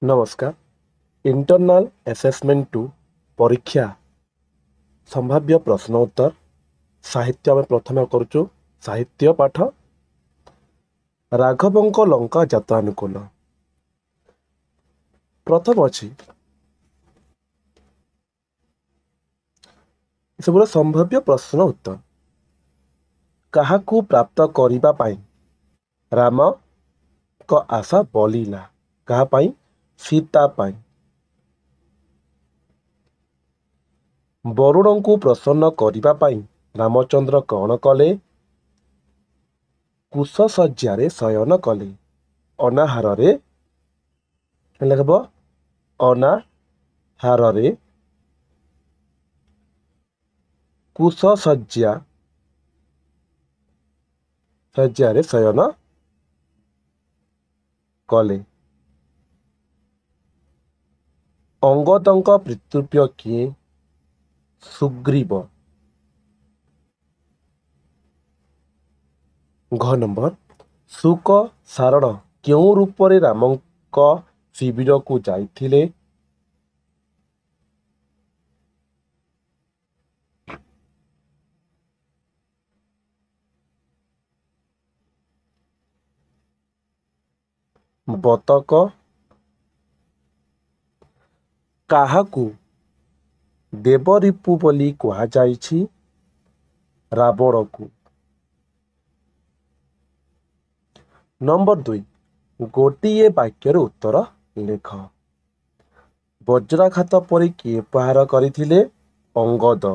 नमस्कार। Internal assessment to परीक्षा संभाव्य प्रश्न उत्तर साहित्य आम प्रथम करुचु। साहित्य पाठ राघवंक लंका जात्रानुकूल प्रथम अच्छी सबुर संभाव्य प्रश्न उत्तर काहाकू प्राप्त करिबा पाई राम को आशा बलिला कहा पाई सीता पाई वरुणଙ୍କୁ प्रसन्न କରିବା ପାଇଁ ରାମଚନ୍ଦ୍ର କ'ଣ କଲେ? କୁଶଶଯ୍ୟାରେ ଶୟନ କଲେ। ଅନାହାରରେ ଲେଖବ ଅନାହାରରେ ଶଯ୍ୟାରେ ଶୟନ କଲେ। ଅଙ୍ଗଦଙ୍କ ପିତୃବ୍ୟ କିଏ? ସୁଗ୍ରୀବ। ଘ ନମ୍ବର ଶୁକ ସାରଣ କେଉଁ ରୂପରେ ରାମଙ୍କ ଶିବିରକୁ ଯାଇଥିଲେ? ବତକ। କାହାକୁ ଦେବରିପୁ ବୋଲି କୁହାଯାଇଛି? ରାବଣକୁ। ନମ୍ବର 2 ଗୋଟିଏ ବାକ୍ୟରେ ଉତ୍ତର ଲେଖ। ବଜ୍ରାଘାତ ପରି କିଏ ପ୍ରହାର କରିଥିଲେ? ଅଙ୍ଗଦ।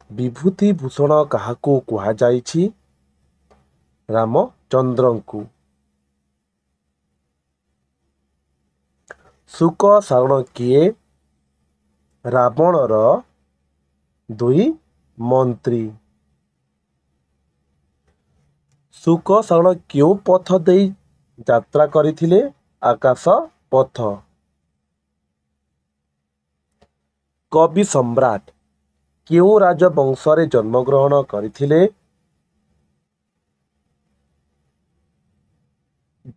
ବିଭୂତି ଭୂଷଣ କାହାକୁ କୁହାଯାଇଛି? ରାମଚନ୍ଦ୍ରଙ୍କୁ। ଶୁକ ସାରଣ କିଏ? ରାବଣର 2 ମନ୍ତ୍ରୀ। ଶୁକ ସାରଣ କେଉଁ ପଥ ଦେଇ ଯାତ୍ରା କରିଥିଲେ? ଆକାଶ ପଥ। କବି ସମ୍ରାଟ କେଉଁ ରାଜବଂଶରେ ଜନ୍ମଗ୍ରହଣ କରିଥିଲେ?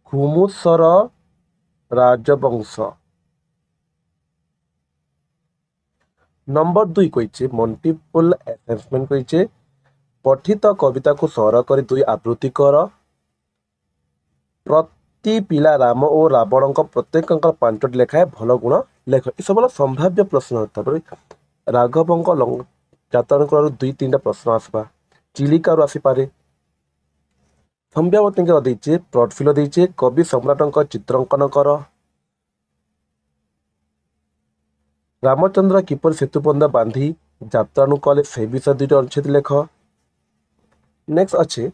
ଘୁମୁସର ରାଜବଂଶ। ନମ୍ବର 2 କହିছে ମଲ୍ଟିପଲ ଆସେସମେଣ୍ଟ କହିছে ପଠିତ କବିତାକୁ ସ୍ୱର କରି 2 ଆବୃତ୍ତି କର। ପ୍ରତି ପିଲା ରାମ ଓ ରାବଣଙ୍କ ପ୍ରତ୍ୟେକଙ୍କ 5ଟି ଲେଖାଏଁ ଭଲ ଗୁଣ ଲେଖ। ଏସବୁ ହେଲା ସମ୍ଭାବ୍ୟ ପ୍ରଶ୍ନ। ତାପରେ ରାଘବଙ୍କ ଯାତ୍ରାନୁକୂଳରୁ 2-3ଟା ପ୍ରଶ୍ନ ଆସିବା। ଚିଲିକାରୁ ଆସିପାରେ। ସମ୍ଭାବତୀଙ୍କ ଦେଇଛେ ପ୍ରଡଫିଲ ଦେଇଛେ କବି ସମ୍ରାଟଙ୍କ ଚିତ୍ରାଙ୍କନ କର। ରାମଚନ୍ଦ୍ର କିପରି ସେତୁବନ୍ଧ ବାନ୍ଧି ଯାତ୍ରାନୁ କଲେ ସେ ବିଷୟ 2ଟି ଅନୁଚ୍ଛେଦ ଲେଖ। ନେକ୍ସଟ ଅଛି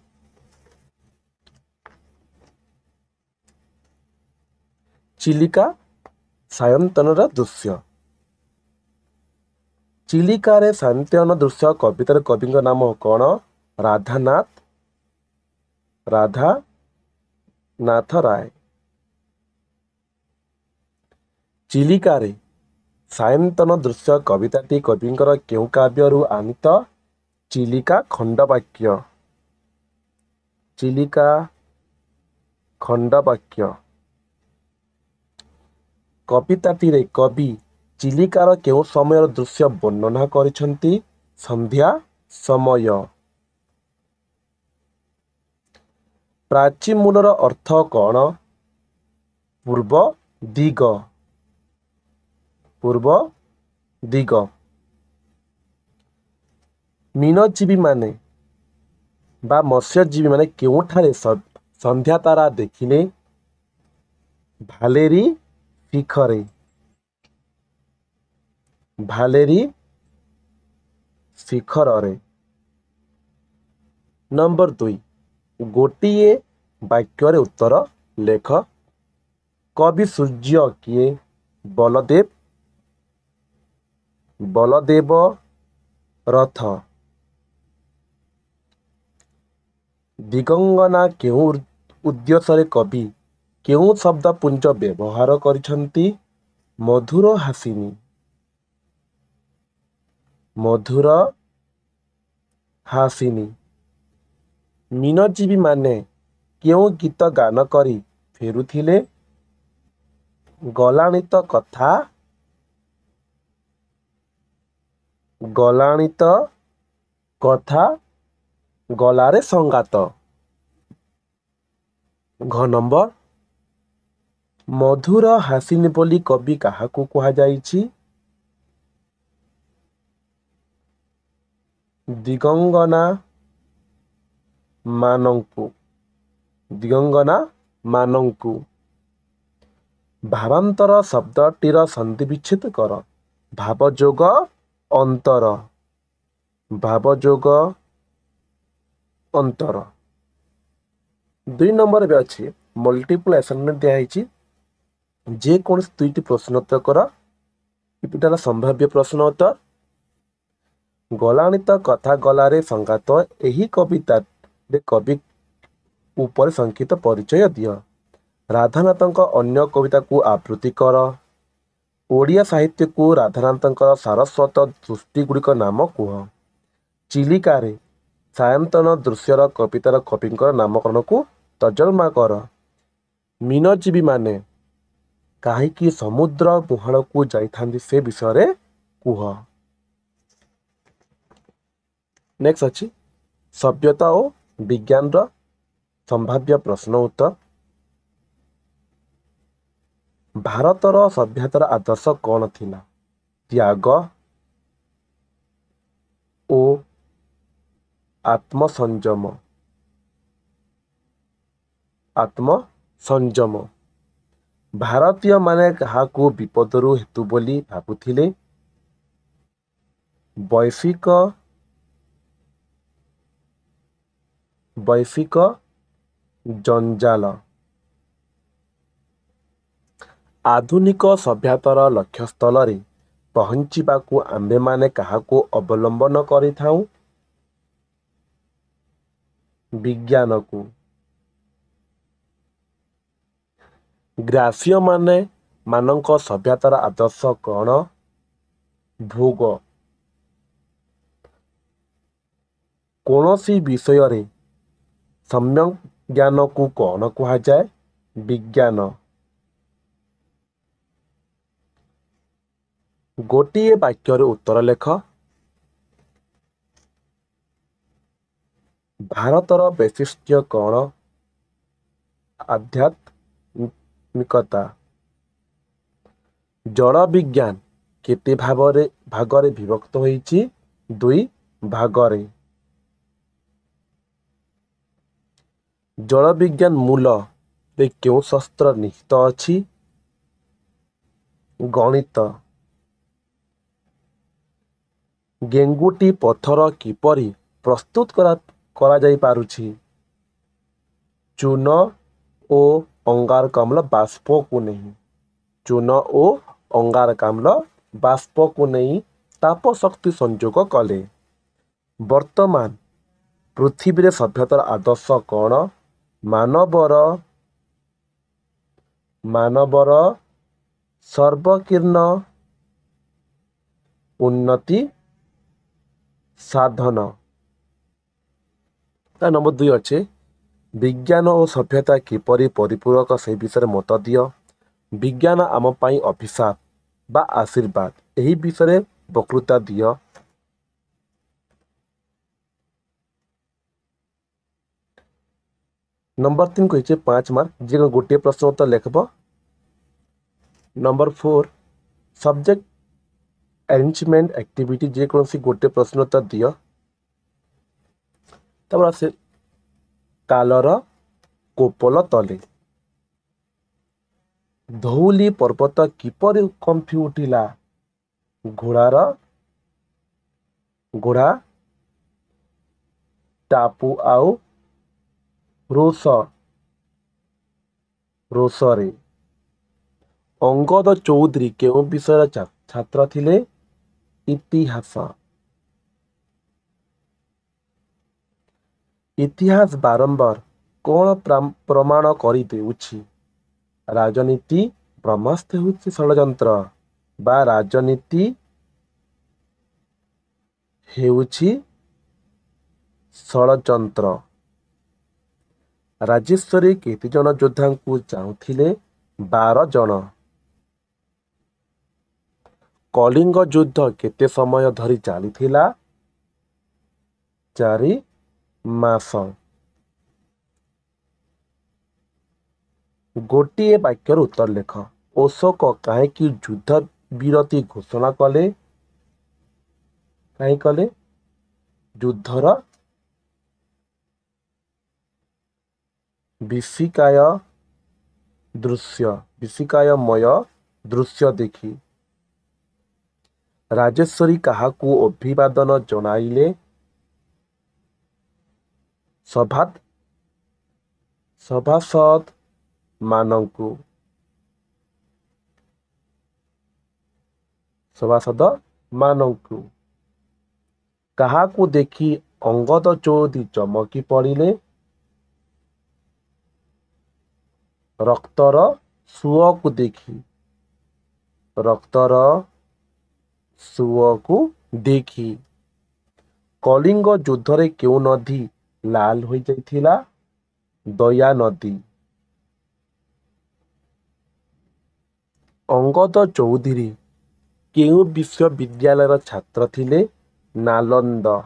ଚିଲିକା ସାୟନ୍ତନର ଦୃଶ୍ୟ। ଚିଲିକାରେ ସାୟନ୍ତନ ଦୃଶ୍ୟ କବିତାର କବିଙ୍କ ନାମ କ'ଣ? ରାଧାନାଥ ରାୟ। ଚିଲିକାରେ ସାୟନ୍ତନ ଦୃଶ୍ୟ କବିତାଟି କବିଙ୍କର କେଉଁ କାବ୍ୟରୁ ଆନିତ? ଚିଲିକା ଖଣ୍ଡବାକ୍ୟ। ଚିଲିକା ଖଣ୍ଡବାକ୍ୟ। କବିତାଟିରେ କବି ଚିଲିକାର କେଉଁ ସମୟର ଦୃଶ୍ୟ ବର୍ଣ୍ଣନା କରିଛନ୍ତି? ସନ୍ଧ୍ୟା ସମୟ। ପ୍ରାଚୀମୂଳର ଅର୍ଥ କ'ଣ? ପୂର୍ବ ଦିଗ। ପୂର୍ବ ଦିଗ। ମୀନଜୀବୀମାନେ ବା ମତ୍ସ୍ୟଜୀବୀମାନେ କେଉଁଠାରେ ସନ୍ଧ୍ୟା ତାରା ଦେଖିଲେ? ଭାଲେରୀ ଶିଖରେ। ଭାଲେରୀ ଶିଖରରେ। ନମ୍ବର 2 ଗୋଟିଏ ବାକ୍ୟରେ ଉତ୍ତର ଲେଖ। କବି ସୂର୍ଯ୍ୟ କିଏ? ବଲଦେବ। ବଲଦେବ ରଥ। ଦିଗଙ୍ଗନା କେଉଁ ଉଦ୍ଦେଶ୍ୟରେ କବି କେଉଁ ଶବ୍ଦପୁଞ୍ଜ ବ୍ୟବହାର କରିଛନ୍ତି? ମଧୁର ହାସିନୀ। ମଧୁର ହାସିନୀ। ମୀନଜୀବୀମାନେ କେଉଁ ଗୀତ ଗାନ କରି ଫେରୁଥିଲେ। ଗଲାଣି ତ କଥା, ଗଲାଣି ତ କଥା, ଗଲାରେ ସଙ୍ଗାତ। ଘ ନମ୍ବର, ମଧୁର ହାସିନୀ ବୋଲି କବି କାହାକୁ କୁହାଯାଇଛି? ଦିଗଙ୍ଗନା ମାନଙ୍କୁ, ଦିଗଙ୍ଗନା ମାନଙ୍କୁ। ଭାବାନ୍ତର ଶବ୍ଦଟିର ସନ୍ଧି ବିଚ୍ଛେଦ କର। ଭାବଯୋଗ ଅନ୍ତର, ଭାବଯୋଗ ଅନ୍ତର। 2 ନମ୍ବର ବି ଅଛି ମଲ୍ଟିପୁଲ ଆସାଇନମେଣ୍ଟ ଦିଆହେଇଛି। ଯେକୌଣସି 2ଟି ପ୍ରଶ୍ନ ଉତ୍ତର କର। ଏଇଟାର ସମ୍ଭାବ୍ୟ ପ୍ରଶ୍ନ ଉତ୍ତର। ଗଲାଣି ତ କଥା ଗଲାରେ ସଙ୍ଗାତ, ଏହି କବିତାରେ କବି ଉପରେ ସଂକ୍ଷିପ୍ତ ପରିଚୟ ଦିଅ। ରାଧାନାଥଙ୍କ ଅନ୍ୟ କବିତାକୁ ଆବୃତ୍ତି କର। ଓଡ଼ିଆ ସାହିତ୍ୟକୁ ରାଧାନାଥଙ୍କର ସାରସ୍ୱତ ସୃଷ୍ଟିଗୁଡ଼ିକ ନାମ କୁହ। ଚିଲିକାରେ ସାୟନ୍ତନ ଦୃଶ୍ୟର କବିତାର କବିଙ୍କର ନାମକରଣକୁ ତର୍ଜମା କର। ମୀନଜୀବୀମାନେ କାହିଁକି ସମୁଦ୍ର ମୁହାଣକୁ ଯାଇଥାନ୍ତି ସେ ବିଷୟରେ କୁହ। ନେକ୍ସଟ ଅଛି ସଭ୍ୟତା ଓ ବିଜ୍ଞାନର ସମ୍ଭାବ୍ୟ ପ୍ରଶ୍ନ ଉତ୍ତର। ଭାରତର ସଭ୍ୟତାର ଆଦର୍ଶ କ'ଣ ଥିଲା? ତ୍ୟାଗ ଓ ଆତ୍ମସଂଯମ, ଆତ୍ମସଂଯମ। ଭାରତୀୟମାନେ କାହାକୁ ବିପଦରୁ ହେତୁ ବୋଲି ଭାବୁଥିଲେ? ବୈଶ୍ୱିକ ଜଞ୍ଜାଳ। ଆଧୁନିକ ସଭ୍ୟତାର ଲକ୍ଷ୍ୟସ୍ଥଳରେ ପହଞ୍ଚିବାକୁ ଆମ୍ଭେମାନେ କାହାକୁ ଅବଲମ୍ବନ କରିଥାଉଁ? ବିଜ୍ଞାନକୁ। ଗ୍ରାସ୍ୟମାନେ ମାନଙ୍କ ସଭ୍ୟତାର ଆଦର୍ଶ କ'ଣ? ଭୋଗ। କୌଣସି ବିଷୟରେ ସମ୍ୟକ୍ ଜ୍ଞାନକୁ କ'ଣ କୁହାଯାଏ? ବିଜ୍ଞାନ। ଗୋଟିଏ ବାକ୍ୟରେ ଉତ୍ତର ଲେଖ। ଭାରତର ବୈଶିଷ୍ଟ୍ୟ କ'ଣ? ଆଧ୍ୟାତ୍ମିକତା। ଜଳ ବିଜ୍ଞାନ କେତେ ଭାଗରେ ବିଭକ୍ତ ହୋଇଛି? 2 ଭାଗରେ। ଜଳ ବିଜ୍ଞାନ ମୂଳରେ କେଉଁ ଶାସ୍ତ୍ର ନିହିତ ଅଛି? ଗଣିତ। ଗେଙ୍ଗୁଟି ପଥର କିପରି ପ୍ରସ୍ତୁତ କରାଯାଇପାରୁଛି? ଚୂନ ଓ ଅଙ୍ଗାରକାମ୍ଳ ବାଷ୍ପକୁ ନେଇ। ଚୂନ ଓ ଅଙ୍ଗାରକାମ୍ଳ ବାଷ୍ପକୁ ନେଇ ତାପ ଶକ୍ତି ସଂଯୋଗ କଲେ। ବର୍ତ୍ତମାନ ପୃଥିବୀରେ ସଭ୍ୟତାର ଆଦର୍ଶ କ'ଣ? ମାନବର ସର୍ବକୀର୍ଣ୍ଣ ଉନ୍ନତି ସାଧନ। ତା ନମ୍ବର 2 ଅଛି ବିଜ୍ଞାନ ଓ ସଭ୍ୟତା କିପରି ପରିପୂରକ ସେ ବିଷୟରେ ମତ ଦିଅ। ବିଜ୍ଞାନ ଆମ ପାଇଁ ଅଭିଶାପ ବା ଆଶୀର୍ବାଦ, ଏହି ବିଷୟରେ ବକ୍ତୃତା ଦିଅ। ନମ୍ବର 3 କହିছে 5 ମାର୍କ, ଯେ ଗୋଟିଏ ପ୍ରଶ୍ନ ଉତ୍ତର ଲେଖବ। ନମ୍ବର 4 ସବଜେକ୍ଟ ଆରେଞ୍ଜମେଣ୍ଟ ଆକ୍ଟିଭିଟି, ଯେକୌଣସି ଗୋଟିଏ ପ୍ରଶ୍ନ ଉତ୍ତର ଦିଅ। ତାପରେ ଆସେ କାଲର କୋପଲ ତଳେ। ଧଉଳି ପର୍ବତ କିପରି କମ୍ପି ଉଠିଲା? ଘୋଡ଼ା ଟାପୁ ଆଉ ରୋଷରେ। ଅଙ୍ଗଦ ଚୌଧୁରୀ କେଉଁ ବିଷୟର ଛାତ୍ର ଥିଲେ? ଇତିହାସ। ଇତିହାସ ବାରମ୍ବାର କ'ଣ ପ୍ରମାଣ କରିଦେଉଛି? ରାଜନୀତି ବ୍ରହ୍ମାସ୍ତ୍ର ହେଉଛି ଷଡ଼ଯନ୍ତ୍ର ବା ରାଜନୀତି ହେଉଛି ଷଡ଼ଯନ୍ତ୍ର। ରାଜେଶ୍ୱରୀ କେତେ ଜଣ ଯୋଦ୍ଧାଙ୍କୁ ଚାହୁଁଥିଲେ? 12 ଜଣ। କଳିଙ୍ଗ ଯୁଦ୍ଧ କେତେ ସମୟ ଧରି ଚାଲିଥିଲା? 4 ମାସ। ଗୋଟିଏ ବାକ୍ୟର ଉତ୍ତର ଲେଖ। ଅଶୋକ କାହିଁକି ଯୁଦ୍ଧ ବିରତି ଘୋଷଣା କଲେ? କାହିଁ କଲେ? ଯୁଦ୍ଧର ବିଷିକାୟମୟ ଦୃଶ୍ୟ ଦେଖି। ରାଜେଶ୍ୱରୀ କାହାକୁ ଅଭିବାଦନ ଜଣାଇଲେ? ସଭାସଦ ମାନଙ୍କୁ। କାହାକୁ ଦେଖି ଅଙ୍ଗଦ ଚୌଧୁରୀ ଚମକି ପଡ଼ିଲେ? ରକ୍ତର ସୁଅକୁ ଦେଖି। କଳିଙ୍ଗ ଯୁଦ୍ଧରେ କେଉଁ ନଦୀ ଲାଲ ହୋଇଯାଇଥିଲା? ଦୟା ନଦୀ। ଅଙ୍ଗଦ ଚୌଧୁରୀ କେଉଁ ବିଶ୍ୱବିଦ୍ୟାଳୟର ଛାତ୍ର ଥିଲେ? ନାଲନ୍ଦା।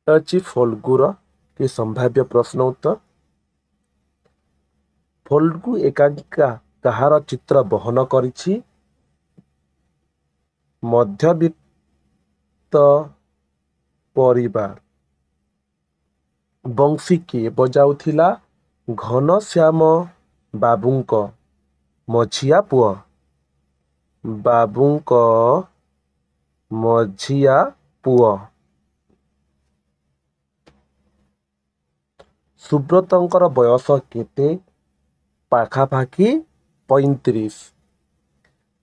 ଅଛି ଫଲ୍ଗୁର କି ସମ୍ଭାବ୍ୟ ପ୍ରଶ୍ନ ଉତ୍ତର। ଫଲ୍ଗୁ ଏକାଙ୍କିକା କାହାର ଚିତ୍ର ବହନ କରିଛି? ମଧ୍ୟବିତ୍ତ ପରିବାର। ବଂଶୀ କିଏ ବଜାଉଥିଲା? ଘନଶ୍ୟାମ ବାବୁଙ୍କ ମଝିଆ ପୁଅ। ସୁବ୍ରତଙ୍କର ବୟସ କେତେ? ପାଖାପାଖି 35।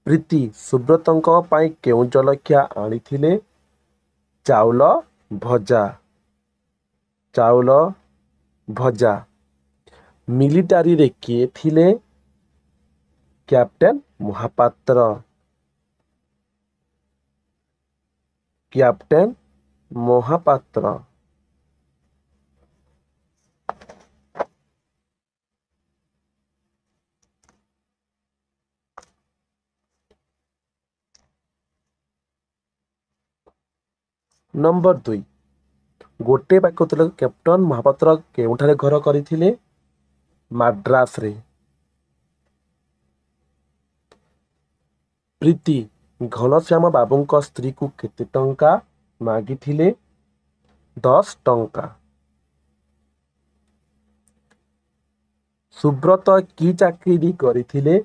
ପ୍ରୀତି ସୁବ୍ରତଙ୍କ ପାଇଁ କେଉଁ ଜଳଖିଆ ଆଣିଥିଲେ? ଚାଉଳ ଭଜା। ମିଲିଟାରୀରେ କିଏ ଥିଲେ? କ୍ୟାପ୍ଟେନ୍ ମହାପାତ୍ର। ନମ୍ବର 2 ଗୋଟିଏ ବାକ୍ୟ ଥିଲା କ୍ୟାପ୍ଟେନ୍ ମହାପାତ୍ର କେଉଁଠାରେ ଘର କରିଥିଲେ? ମାଡ୍ରାସରେ। ପ୍ରୀତି ଘନଶ୍ୟାମ ବାବୁଙ୍କ ସ୍ତ୍ରୀକୁ କେତେ ଟଙ୍କା ମାଗିଥିଲେ? 10 ଟଙ୍କା। ସୁବ୍ରତ କି ଚାକିରି କରିଥିଲେ?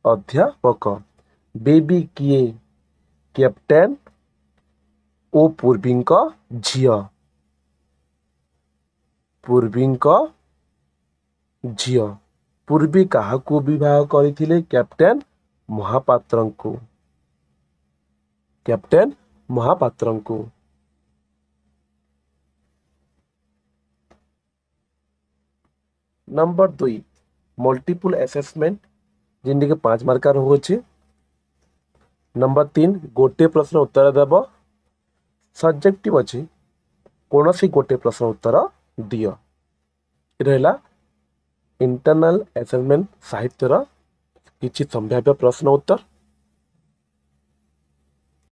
ଅଧ୍ୟାପକ। ବେବୀ କିଏ? କ୍ୟାପ୍ଟେନ୍ ଓ ପୂର୍ବୀଙ୍କ ଝିଅ। ପୂର୍ବୀ କାହାକୁ ବିବାହ କରିଥିଲେ? କ୍ୟାପ୍ଟେନ୍ ମହାପାତ୍ରଙ୍କୁ। ନମ୍ବର 2 ମଲ୍ଟିପୁଲ ଆସେସମେଣ୍ଟ ଯେମିତିକି 5 ମାର୍କ ରହୁଅଛି। ନମ୍ବର 3 ଗୋଟିଏ ପ୍ରଶ୍ନ ଉତ୍ତର ଦେବ। ସବଜେକ୍ଟିଭ ଅଛି, କୌଣସି ଗୋଟିଏ ପ୍ରଶ୍ନ ଉତ୍ତର ଦିଅ। ରହିଲା ଇଣ୍ଟରନାଲ ଆସାଇନମେଣ୍ଟ ସାହିତ୍ୟର କିଛି ସମ୍ଭାବ୍ୟ ପ୍ରଶ୍ନ ଉତ୍ତର।